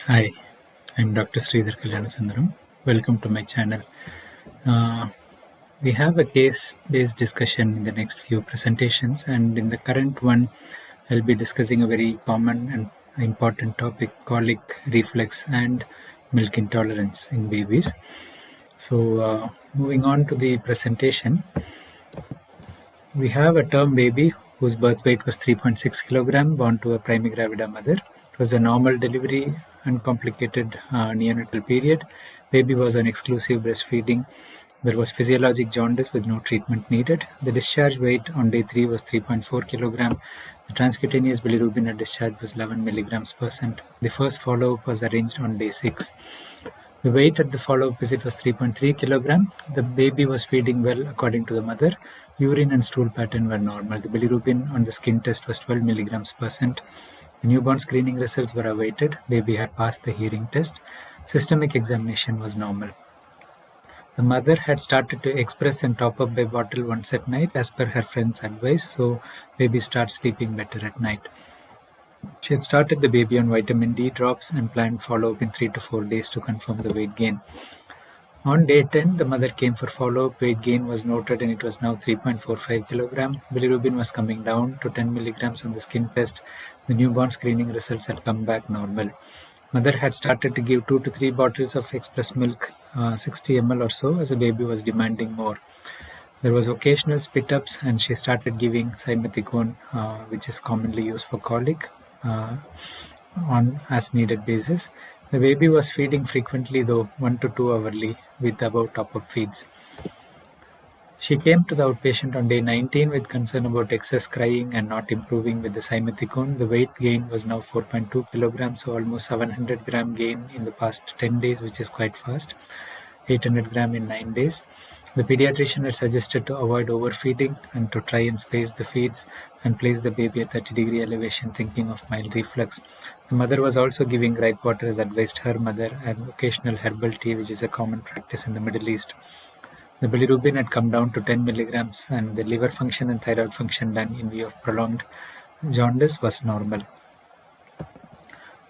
Hi, I'm Dr. Sridhar K. Welcome to my channel. We have a case-based discussion in the next few presentations, and in the current one, I'll be discussing a very common and important topic, colic, reflux, and milk intolerance in babies. So, moving on to the presentation, we have a term baby whose birth weight was 3.6 kilogram, born to a primigravida mother. It was a normal delivery, uncomplicated neonatal period. Baby was on exclusive breastfeeding. There was physiologic jaundice with no treatment needed. The discharge weight on day 3 was 3.4 kilogram. The transcutaneous bilirubin at discharge was 11 milligrams %. The first follow-up was arranged on day 6. The weight at the follow-up visit was 3.3 kilogram. The baby was feeding well according to the mother. Urine and stool pattern were normal. The bilirubin on the skin test was 12 milligrams %. The newborn screening results were awaited. Baby had passed the hearing test. Systemic examination was normal. The mother had started to express and top up by bottle once at night as per her friend's advice, so baby starts sleeping better at night. She had started the baby on vitamin D drops and planned follow-up in 3 to 4 days to confirm the weight gain. On day 10, the mother came for follow-up. Weight gain was noted and it was now 3.45 kilogram. Bilirubin was coming down to 10 milligrams on the skin test. The newborn screening results had come back normal. Mother had started to give 2 to 3 bottles of express milk, 60 ml or so, as the baby was demanding more. There was occasional spit-ups and she started giving simethicone, which is commonly used for colic, on as needed basis. The baby was feeding frequently, though 1 to 2 hourly, with above top-up feeds. She came to the outpatient on day 19 with concern about excess crying and not improving with the simethicone. The weight gain was now 4.2 kilograms, so almost 700 gram gain in the past 10 days, which is quite fast, 800 gram in 9 days. The pediatrician had suggested to avoid overfeeding and to try and space the feeds and place the baby at 30-degree elevation, thinking of mild reflux. The mother was also giving gripe water as advised her mother and occasional herbal tea, which is a common practice in the Middle East. The bilirubin had come down to 10 milligrams and the liver function and thyroid function done in view of prolonged jaundice was normal.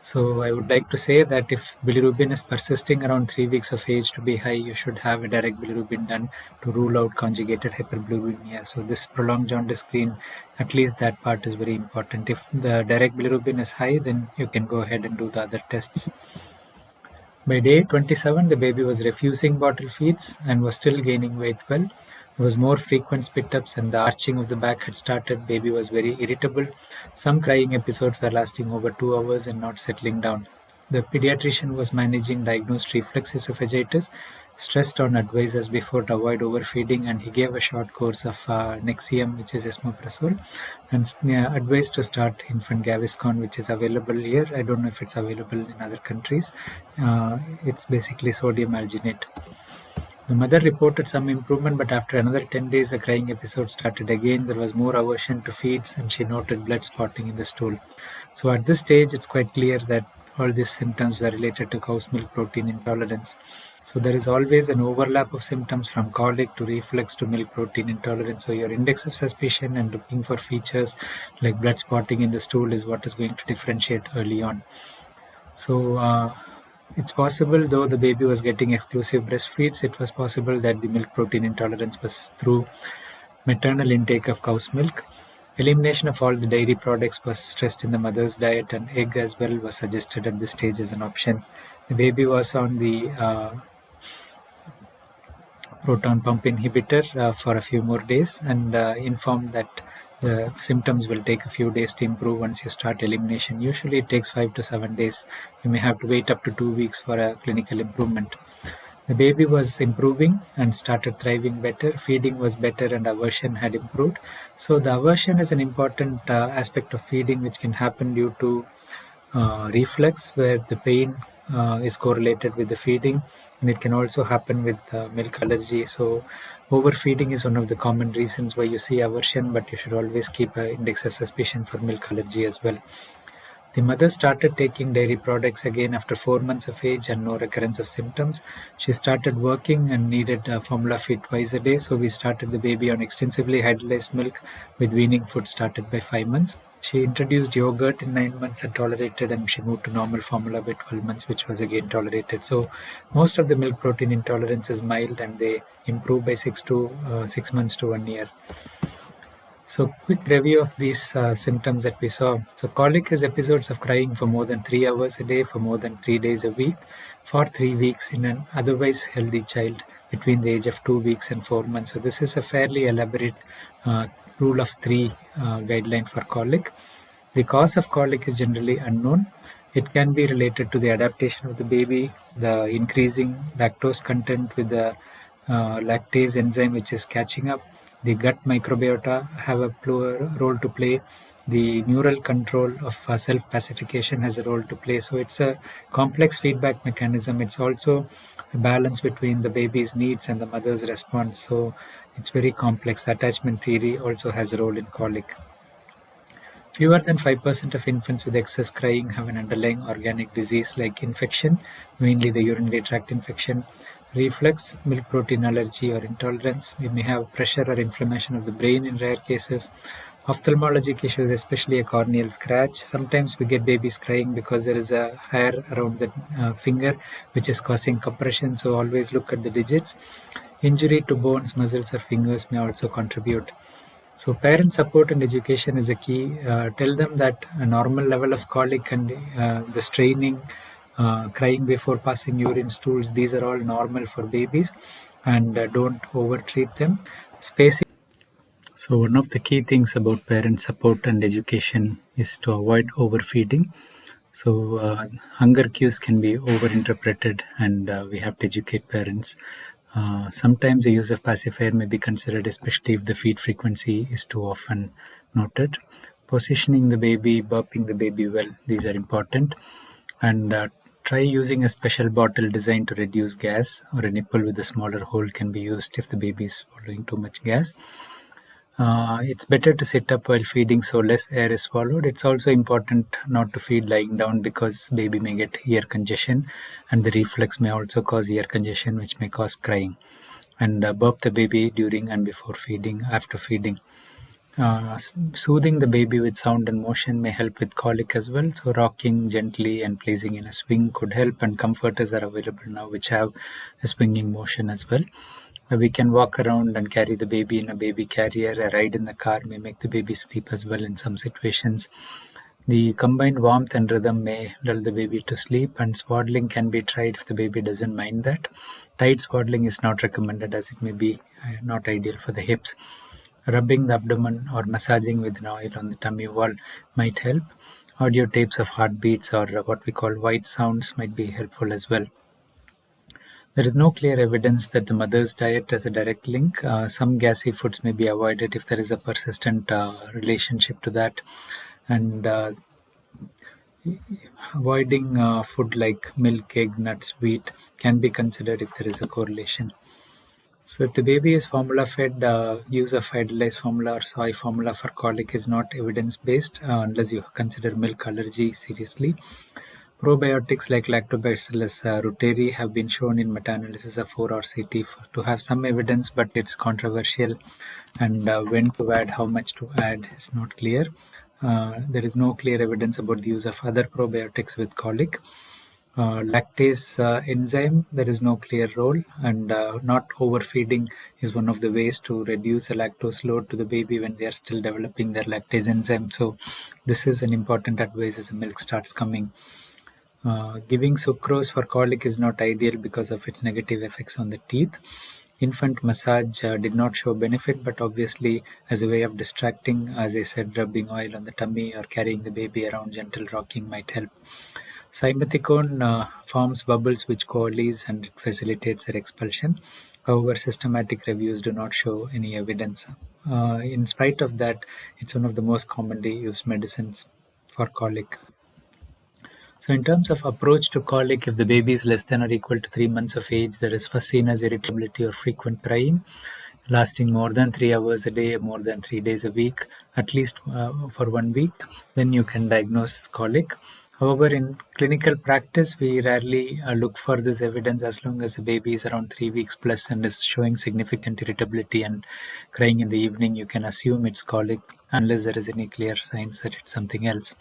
So I would like to say that if bilirubin is persisting around 3 weeks of age to be high, you should have a direct bilirubin done to rule out conjugated hyperbilirubinemia. So this prolonged jaundice screen, at least that part is very important. If the direct bilirubin is high, then you can go ahead and do the other tests. By day 27, the baby was refusing bottle feeds and was still gaining weight well. There was more frequent spit-ups and the arching of the back had started. Baby was very irritable. Some crying episodes were lasting over 2 hours and not settling down. The pediatrician was managing diagnosed reflux esophagitis, stressed on advice as before to avoid overfeeding, and he gave a short course of Nexium, which is esomeprazole, and advised to start infant Gaviscon, which is available here. I don't know if it's available in other countries. It's basically sodium alginate. The mother reported some improvement, but after another 10 days, a crying episode started again. There was more aversion to feeds, and she noted blood spotting in the stool. So at this stage, it's quite clear that all these symptoms were related to cow's milk protein intolerance. So there is always an overlap of symptoms from colic to reflux to milk protein intolerance. So your index of suspicion and looking for features like blood spotting in the stool is what is going to differentiate early on. So it's possible, though the baby was getting exclusive breastfeeds, it was possible that the milk protein intolerance was through maternal intake of cow's milk. Elimination of all the dairy products was stressed in the mother's diet, and egg as well was suggested at this stage as an option. The baby was on the proton pump inhibitor for a few more days and informed that the symptoms will take a few days to improve once you start elimination. Usually it takes 5 to 7 days. You may have to wait up to 2 weeks for a clinical improvement. The baby was improving and started thriving better. Feeding was better and aversion had improved. So the aversion is an important aspect of feeding which can happen due to reflux, where the pain is correlated with the feeding, and it can also happen with milk allergy. So overfeeding is one of the common reasons why you see aversion, but you should always keep an index of suspicion for milk allergy as well. The mother started taking dairy products again after 4 months of age and no recurrence of symptoms. She started working and needed formula feed twice a day, so we started the baby on extensively hydrolyzed milk with weaning food started by 5 months. She introduced yogurt in 9 months and tolerated, and she moved to normal formula by 12 months, which was again tolerated. So most of the milk protein intolerance is mild, and they improve by 6 months to 1 year. So quick review of these symptoms that we saw. So colic is episodes of crying for more than 3 hours a day for more than 3 days a week for 3 weeks in an otherwise healthy child between the age of 2 weeks and 4 months. So this is a fairly elaborate rule of three guideline for colic. The cause of colic is generally unknown. It can be related to the adaptation of the baby, the increasing lactose content with the lactase enzyme which is catching up. The gut microbiota have a role to play. The neural control of self-pacification has a role to play. So it's a complex feedback mechanism. It's also a balance between the baby's needs and the mother's response. So it's very complex. Attachment theory also has a role in colic. Fewer than 5% of infants with excess crying have an underlying organic disease like infection, mainly the urinary tract infection, reflux, milk protein allergy or intolerance. We may have pressure or inflammation of the brain in rare cases. Ophthalmologic issues, especially a corneal scratch. Sometimes we get babies crying because there is a hair around the finger which is causing compression, so always look at the digits. Injury to bones, muscles or fingers may also contribute. So parent support and education is a key. Tell them that a normal level of colic and the straining, crying before passing urine stools, these are all normal for babies, and don't over-treat them. Spacing. So one of the key things about parent support and education is to avoid overfeeding. So hunger cues can be overinterpreted, and we have to educate parents. Sometimes the use of pacifier may be considered, especially if the feed frequency is too often noted. Positioning the baby, burping the baby well, these are important. And try using a special bottle designed to reduce gas, or a nipple with a smaller hole can be used if the baby is swallowing too much gas. It's better to sit up while feeding so less air is swallowed. It's also important not to feed lying down because baby may get ear congestion, and the reflux may also cause ear congestion, which may cause crying. And burp the baby during and before feeding, after feeding. Soothing the baby with sound and motion may help with colic as well. So rocking gently and placing in a swing could help, and comforters are available now which have a swinging motion as well. We can walk around and carry the baby in a baby carrier. A ride in the car may make the baby sleep as well in some situations. The combined warmth and rhythm may lull the baby to sleep, and swaddling can be tried if the baby doesn't mind that. Tight swaddling is not recommended as it may be not ideal for the hips. Rubbing the abdomen or massaging with an oil on the tummy wall might help. Audio tapes of heartbeats or what we call white sounds might be helpful as well. There is no clear evidence that the mother's diet has a direct link. Some gassy foods may be avoided if there is a persistent relationship to that. And avoiding food like milk, egg, nuts, wheat can be considered if there is a correlation. So if the baby is formula fed, use of hydrolyzed formula or soy formula for colic is not evidence-based unless you consider milk allergy seriously. Probiotics like Lactobacillus reuteri have been shown in meta-analysis of 4-RCT to have some evidence, but it's controversial, and when to add, how much to add is not clear. There is no clear evidence about the use of other probiotics with colic. Lactase enzyme, there is no clear role, and not overfeeding is one of the ways to reduce the lactose load to the baby when they are still developing their lactase enzyme. So this is an important advice as the milk starts coming. Giving sucrose for colic is not ideal because of its negative effects on the teeth. Infant massage did not show benefit, but obviously as a way of distracting, as I said, rubbing oil on the tummy or carrying the baby around, gentle rocking might help. Simethicone forms bubbles which coalesce, and it facilitates their expulsion. However, systematic reviews do not show any evidence. In spite of that, it's one of the most commonly used medicines for colic. So in terms of approach to colic, if the baby is less than or equal to 3 months of age, there is fussiness, irritability or frequent crying, lasting more than 3 hours a day, more than 3 days a week, at least for 1 week, then you can diagnose colic. However, in clinical practice, we rarely look for this evidence as long as the baby is around 3 weeks plus and is showing significant irritability and crying in the evening. You can assume it's colic. unless there is any clear signs that it's something else.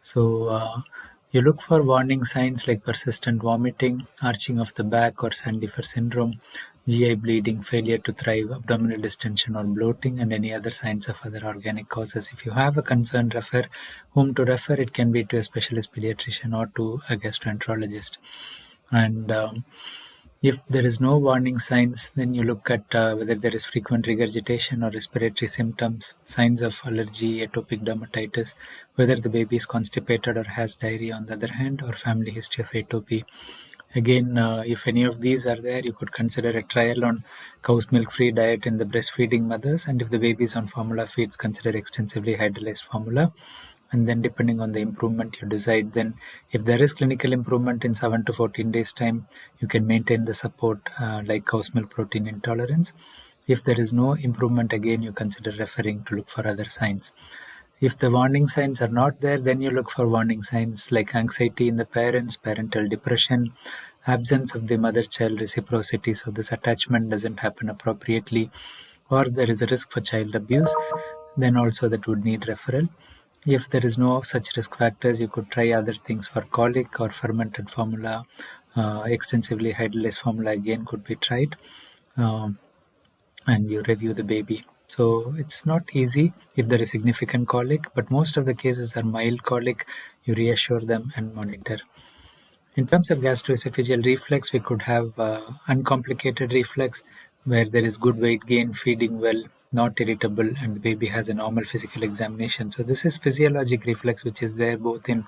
So you look for warning signs like persistent vomiting, arching of the back or Sandifer syndrome, GI bleeding, failure to thrive, abdominal distension or bloating, and any other signs of other organic causes. If you have a concern, refer whom to refer. It can be to a specialist pediatrician or to a gastroenterologist. And if there is no warning signs, then you look at whether there is frequent regurgitation or respiratory symptoms, signs of allergy, atopic dermatitis, whether the baby is constipated or has diarrhea on the other hand, or family history of atopy. Again, if any of these are there, you could consider a trial on cow's milk-free diet in the breastfeeding mothers, and if the baby is on formula feeds, consider extensively hydrolyzed formula. And then depending on the improvement you decide, then if there is clinical improvement in 7 to 14 days time, you can maintain the support like cow's milk protein intolerance. If there is no improvement, again you consider referring to look for other signs. If the warning signs are not there, then you look for warning signs like anxiety in the parents, parental depression, absence of the mother-child reciprocity, so this attachment doesn't happen appropriately, or there is a risk for child abuse, then also that would need referral. If there is no such risk factors, you could try other things for colic or fermented formula. Extensively hydrolyzed formula again could be tried, and you review the baby. So it's not easy if there is significant colic, but most of the cases are mild colic. You reassure them and monitor. In terms of gastroesophageal reflux, we could have uncomplicated reflux where there is good weight gain, feeding well, not irritable, and the baby has a normal physical examination. So this is physiologic reflux, which is there both in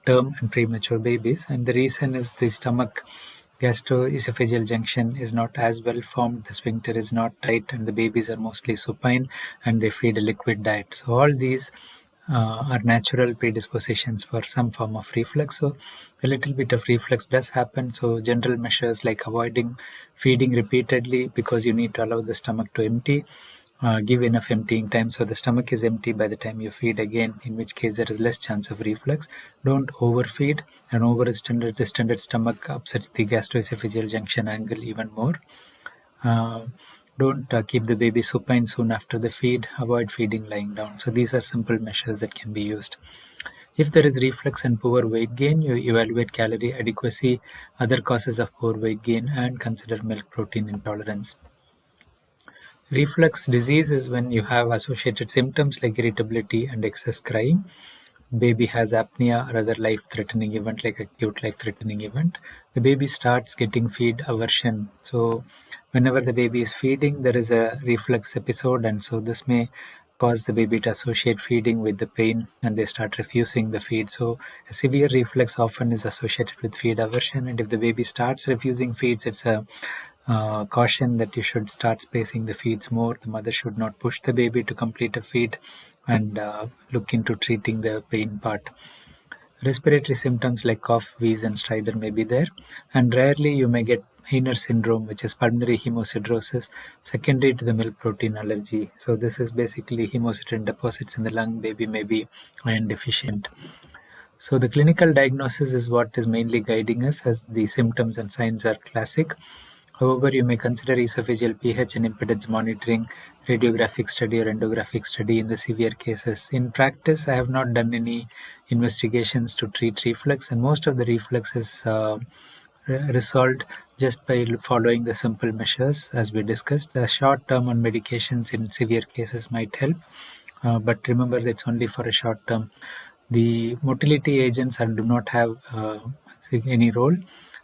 term and premature babies. And the reason is the stomach gastroesophageal junction is not as well formed, the sphincter is not tight, and the babies are mostly supine and they feed a liquid diet. So all these are natural predispositions for some form of reflux. So a little bit of reflux does happen. So general measures like avoiding feeding repeatedly because you need to allow the stomach to empty. Give enough emptying time so the stomach is empty by the time you feed again, in which case there is less chance of reflux. Don't overfeed. An distended stomach upsets the gastroesophageal junction angle even more. Don't keep the baby supine soon after the feed. Avoid feeding lying down. So these are simple measures that can be used. If there is reflux and poor weight gain, you evaluate calorie adequacy, other causes of poor weight gain, and consider milk protein intolerance. Reflux disease is when you have associated symptoms like irritability and excess crying. Baby has apnea or other life-threatening event like acute life-threatening event. The baby starts getting feed aversion. So whenever the baby is feeding, there is a reflux episode, and so this may cause the baby to associate feeding with the pain and they start refusing the feed. So a severe reflux often is associated with feed aversion, and if the baby starts refusing feeds, it's a caution that you should start spacing the feeds more. The mother should not push the baby to complete a feed, and look into treating the pain part. Respiratory symptoms like cough, wheeze, and stridor may be there, and rarely you may get Hainer syndrome, which is pulmonary hemosiderosis, secondary to the milk protein allergy. So this is basically hemosiderin deposits in the lung. Baby may be iron deficient. So the clinical diagnosis is what is mainly guiding us, as the symptoms and signs are classic. However, you may consider esophageal pH and impedance monitoring, radiographic study or endographic study in the severe cases. In practice, I have not done any investigations to treat reflux, and most of the reflux is resolved just by following the simple measures as we discussed. The short term on medications in severe cases might help, but remember that it's only for a short term. The motility agents do not have any role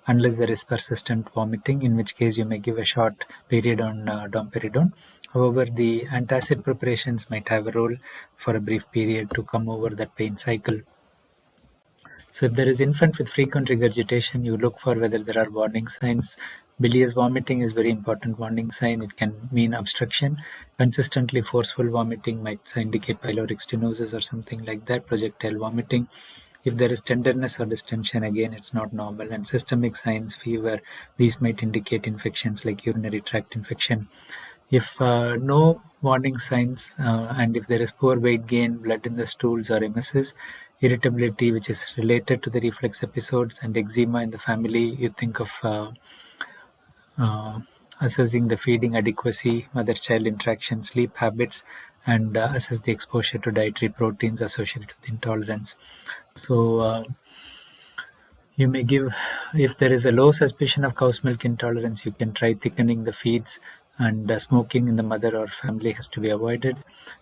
unless there is persistent vomiting, in which case you may give a short period on domperidone. However, the antacid preparations might have a role for a brief period to come over that pain cycle. So if there is infant with frequent regurgitation, you look for whether there are warning signs. Bilious vomiting is very important warning sign. It can mean obstruction. Consistently forceful vomiting might indicate pyloric stenosis or something like that, projectile vomiting. If there is tenderness or distension, again, it's not normal. And systemic signs, fever, these might indicate infections like urinary tract infection. If no warning signs and if there is poor weight gain, blood in the stools or emesis, irritability which is related to the reflux episodes, and eczema in the family, you think of assessing the feeding adequacy, mother-child interaction, sleep habits, and assess the exposure to dietary proteins associated with intolerance. So you may give, if there is a low suspicion of cow's milk intolerance, you can try thickening the feeds, and smoking in the mother or family has to be avoided.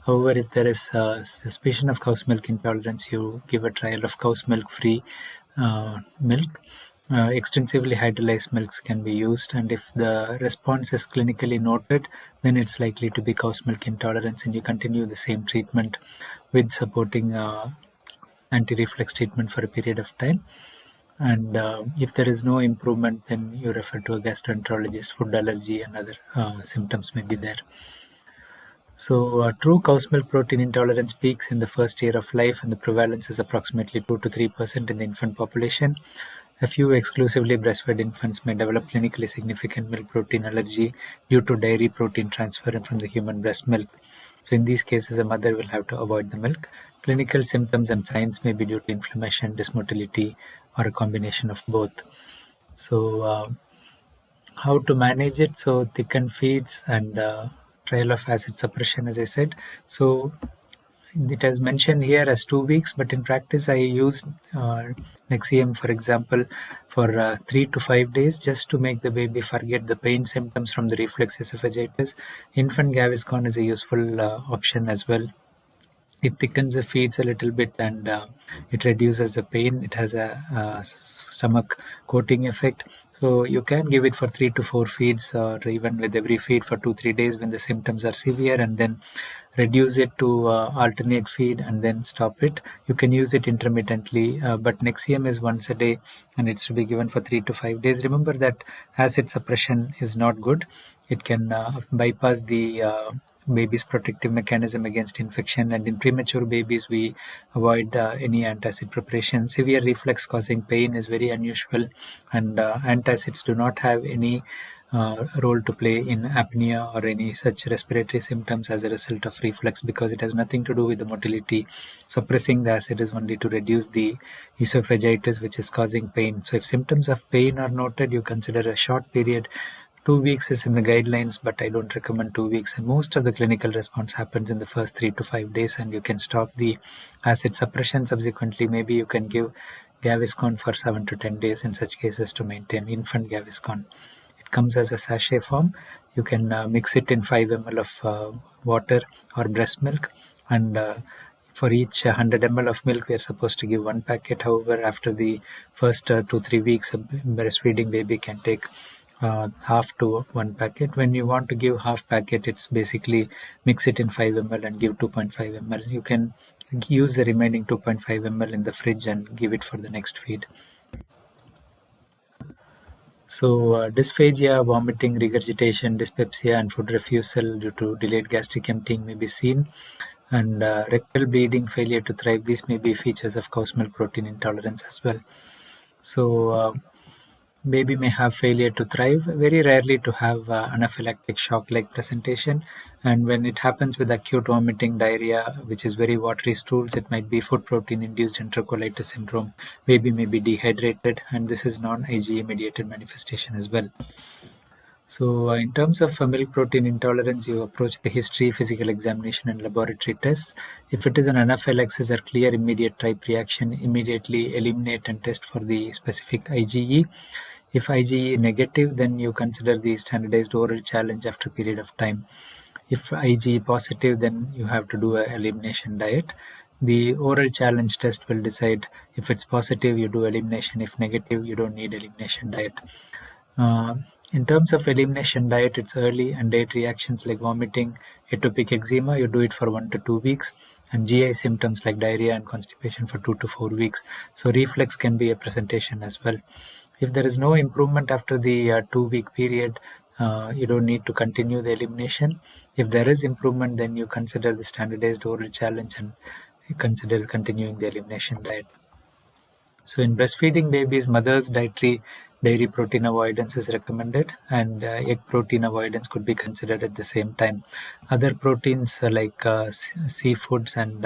However, if there is suspicion of cow's milk intolerance, you give a trial of cow's milk free milk. Extensively hydrolyzed milks can be used, and if the response is clinically noted, then it's likely to be cow's milk intolerance, and you continue the same treatment with supporting anti-reflux treatment for a period of time. And if there is no improvement, then you refer to a gastroenterologist. Food allergy and other symptoms may be there. So true cow's milk protein intolerance peaks in the first year of life, and the prevalence is approximately 2 to 3% in the infant population. A few exclusively breastfed infants may develop clinically significant milk protein allergy due to dairy protein transfer from the human breast milk. So in these cases, a mother will have to avoid the milk. Clinical symptoms and signs may be due to inflammation, dysmotility, or a combination of both. So how to manage it? So thicken feeds and trial of acid suppression, as I said. So it has mentioned here as 2 weeks, but in practice I use Nexium, for example, for 3 to 5 days, just to make the baby forget the pain symptoms from the reflux esophagitis. Infant Gaviscon is a useful option as well. It thickens the feeds a little bit, and it reduces the pain. It has a stomach coating effect. So you can give it for 3 to 4 feeds, or even with every feed for 2-3 days when the symptoms are severe, and then reduce it to alternate feed and then stop it. You can use it intermittently, but Nexium is once a day, and it's to be given for 3 to 5 days. Remember that acid suppression is not good. It can bypass the baby's protective mechanism against infection, and in premature babies we avoid any antacid preparation. Severe reflux causing pain is very unusual, and antacids do not have any role to play in apnea or any such respiratory symptoms as a result of reflux, because it has nothing to do with the motility. Suppressing the acid is only to reduce the esophagitis, which is causing pain. So if symptoms of pain are noted, you consider a short period. 2 weeks is in the guidelines, but I don't recommend 2 weeks. And most of the clinical response happens in the first 3 to 5 days, and you can stop the acid suppression. Subsequently, maybe you can give Gaviscon for 7 to 10 days in such cases to maintain infant Gaviscon. It comes as a sachet form. You can mix it in 5 ml of water or breast milk, and for each 100 ml of milk, we are supposed to give 1 packet. However, after the first 2-3 weeks, a breastfeeding baby can take half to 1 packet. When you want to give half packet, it's basically mix it in 5 ml and give 2.5 ml. You can use the remaining 2.5 ml in the fridge and give it for the next feed. So dysphagia, vomiting, regurgitation, dyspepsia, and food refusal due to delayed gastric emptying may be seen, and rectal bleeding, failure to thrive. These may be features of cow's milk protein intolerance as well. So baby may have failure to thrive, very rarely to have anaphylactic shock-like presentation, and when it happens with acute vomiting, diarrhea, which is very watery stools, it might be food protein-induced enterocolitis syndrome. Baby may be dehydrated, and this is non-IgE mediated manifestation as well. So in terms of milk protein intolerance, you approach the history, physical examination, and laboratory tests. If it is an anaphylaxis or clear immediate type reaction, immediately eliminate and test for the specific IgE. If IgE negative, then you consider the standardized oral challenge after a period of time. If IgE positive, then you have to do an elimination diet. The oral challenge test will decide. If it's positive, you do elimination. If negative, you don't need elimination diet. In terms of elimination diet, it's early and late reactions like vomiting, atopic eczema, you do it for 1 to 2 weeks, and GI symptoms like diarrhea and constipation for 2 to 4 weeks. So reflux can be a presentation as well. If there is no improvement after the 2-week period, you don't need to continue the elimination. If there is improvement, then you consider the standardized oral challenge and you consider continuing the elimination diet. So in breastfeeding babies, mother's dairy protein avoidance is recommended, and egg protein avoidance could be considered at the same time. Other proteins like seafoods and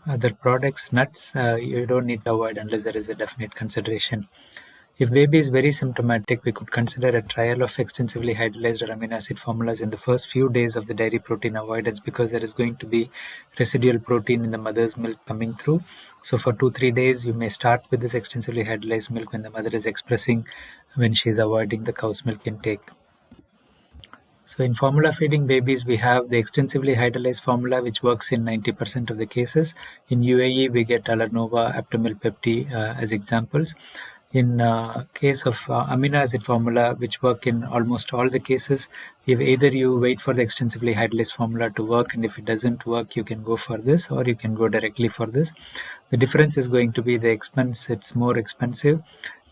other products, nuts, you don't need to avoid unless there is a definite consideration. If baby is very symptomatic, we could consider a trial of extensively hydrolyzed or amino acid formulas in the first few days of the dairy protein avoidance, because there is going to be residual protein in the mother's milk coming through. So for 2-3 days, you may start with this extensively hydrolyzed milk when the mother is expressing, when she is avoiding the cow's milk intake. So in formula feeding babies, we have the extensively hydrolyzed formula, which works in 90% of the cases. In UAE, we get Alanova, Aptamil Pepti as examples. In case of amino acid formula, which work in almost all the cases, if either you wait for the extensively hydrolyzed formula to work, and if it doesn't work, you can go for this, or you can go directly for this. The difference is going to be the expense. It's more expensive.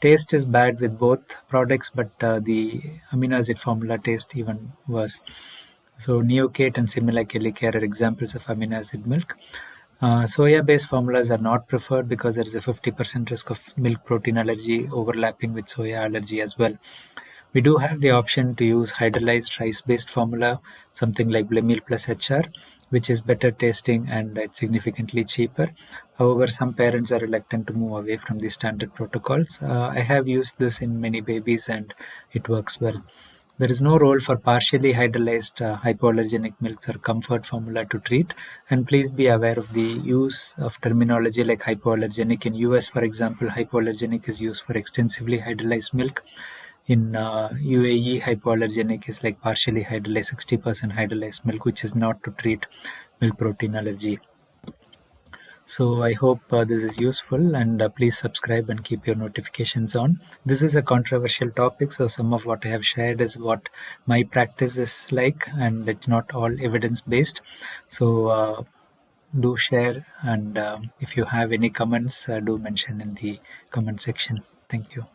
Taste is bad with both products, but the amino acid formula taste even worse. So Neocate and Similac Elicare are examples of amino acid milk. Soya-based formulas are not preferred because there is a 50% risk of milk protein allergy overlapping with soya allergy as well. We do have the option to use hydrolyzed rice-based formula, something like Blemil plus HR, which is better tasting and it's significantly cheaper. However, some parents are reluctant to move away from the standard protocols. I have used this in many babies and it works well. There is no role for partially hydrolyzed hypoallergenic milks or comfort formula to treat, and please be aware of the use of terminology like hypoallergenic. In US, for example, hypoallergenic is used for extensively hydrolyzed milk. In UAE, hypoallergenic is like partially hydrolyzed, 60% hydrolyzed milk, which is not to treat milk protein allergy. So I hope this is useful, and please subscribe and keep your notifications on. This is a controversial topic, so some of what I have shared is what my practice is like, and it's not all evidence based. So do share, and if you have any comments, do mention in the comment section. Thank you.